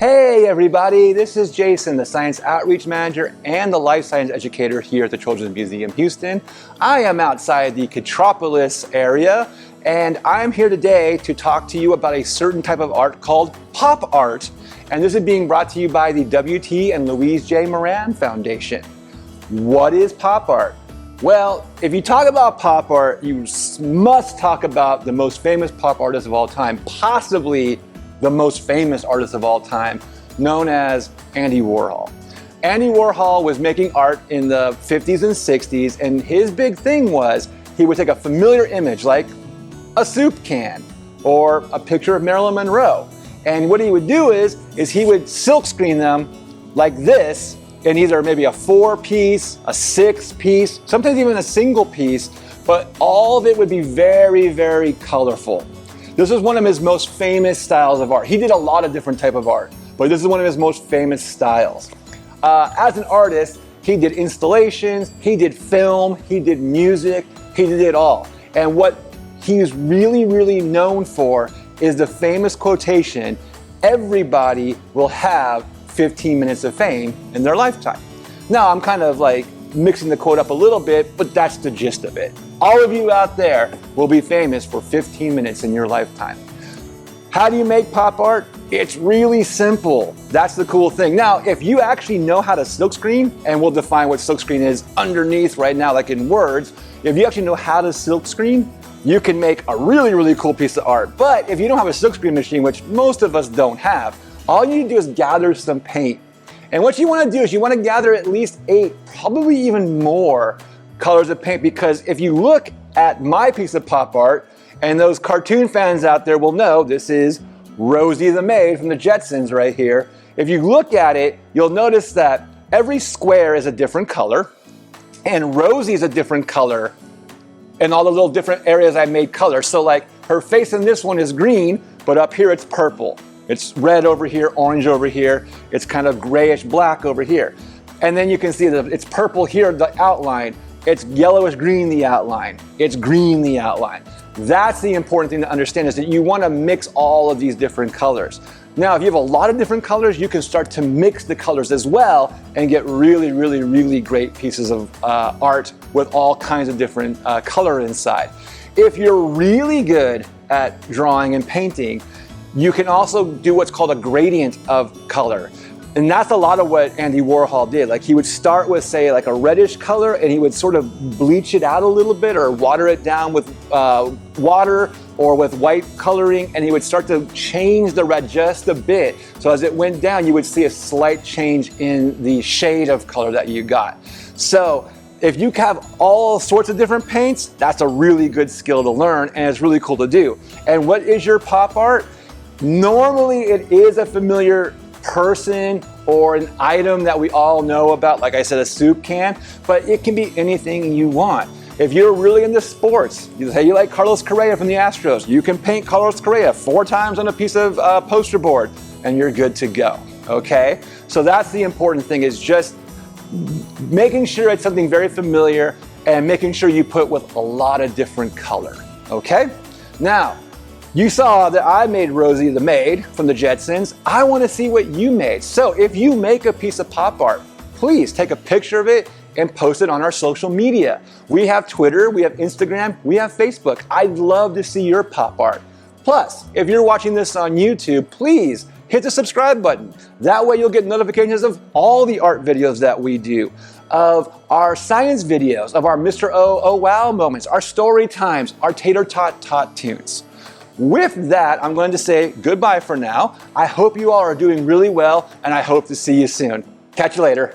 Hey everybody, this is Jason, the Science Outreach Manager and the Life Science Educator here at the Children's Museum Houston. I am outside the Metropolis area and I'm here today to talk to you about a certain type of art called pop art. And this is being brought to you by the W.T. and Louise J. Moran Foundation. What is pop art? Well, if you talk about pop art, you must talk about the most famous pop artist of all time, possibly the most famous artist of all time, known as Andy Warhol. Andy Warhol was making art in the 50s and 60s, and his big thing was he would take a familiar image like a soup can or a picture of Marilyn Monroe. And what he would do is he would silkscreen them like this in either maybe a 4-piece, a 6-piece, sometimes even a single piece, but all of it would be very, very colorful. This is one of his most famous styles of art. He did a lot of different type of art, but this is one of his most famous styles. As an artist, he did installations, he did film, he did music, he did it all. And what he's really, really known for is the famous quotation, "Everybody will have 15 minutes of fame in their lifetime." Now, I'm kind of like mixing the quote up a little bit, but that's the gist of it. All of you out there will be famous for 15 minutes in your lifetime. How do you make pop art? It's really simple. That's the cool thing. Now, if you actually know how to silkscreen, and we'll define what silkscreen is underneath right now, like in words, if you actually know how to silkscreen, you can make a really, really cool piece of art. But if you don't have a silkscreen machine, which most of us don't have, all you need to do is gather some paint. And what you want to do is you want to gather at least 8, probably even more colors of paint, because if you look at my piece of pop art, and those cartoon fans out there will know this is Rosie the Maid from the Jetsons right here. If you look at it, you'll notice that every square is a different color, and Rosie is a different color in all the little different areas I made color. So like her face in this one is green, but up here it's purple. It's red over here, orange over here. It's kind of grayish black over here. And then you can see that it's purple here, the outline. It's yellowish green, the outline. It's green, the outline. That's the important thing to understand, is that you want to mix all of these different colors. Now, if you have a lot of different colors, you can start to mix the colors as well and get really, really, really great pieces of art with all kinds of different color inside. If you're really good at drawing and painting, you can also do what's called a gradient of color. And that's a lot of what Andy Warhol did. Like he would start with, say, like a reddish color, and he would sort of bleach it out a little bit or water it down with water or with white coloring, and he would start to change the red just a bit. So as it went down, you would see a slight change in the shade of color that you got. So if you have all sorts of different paints, that's a really good skill to learn, and it's really cool to do. And what is your pop art? Normally it is a familiar person or an item that we all know about, like I said, a soup can, but it can be anything you want. If you're really into sports, you say you like Carlos Correa from the Astros, you can paint Carlos Correa 4 times on a piece of poster board and you're good to go, okay? So that's the important thing, is just making sure it's something very familiar and making sure you put with a lot of different color, okay? Now, you saw that I made Rosie the Maid from the Jetsons. I want to see what you made. So if you make a piece of pop art, please take a picture of it and post it on our social media. We have Twitter, we have Instagram, we have Facebook. I'd love to see your pop art. Plus, if you're watching this on YouTube, please hit the subscribe button. That way you'll get notifications of all the art videos that we do, of our science videos, of our Mr. Oh Wow moments, our story times, our Tater Tot tunes. With that, I'm going to say goodbye for now. I hope you all are doing really well, and I hope to see you soon. Catch you later.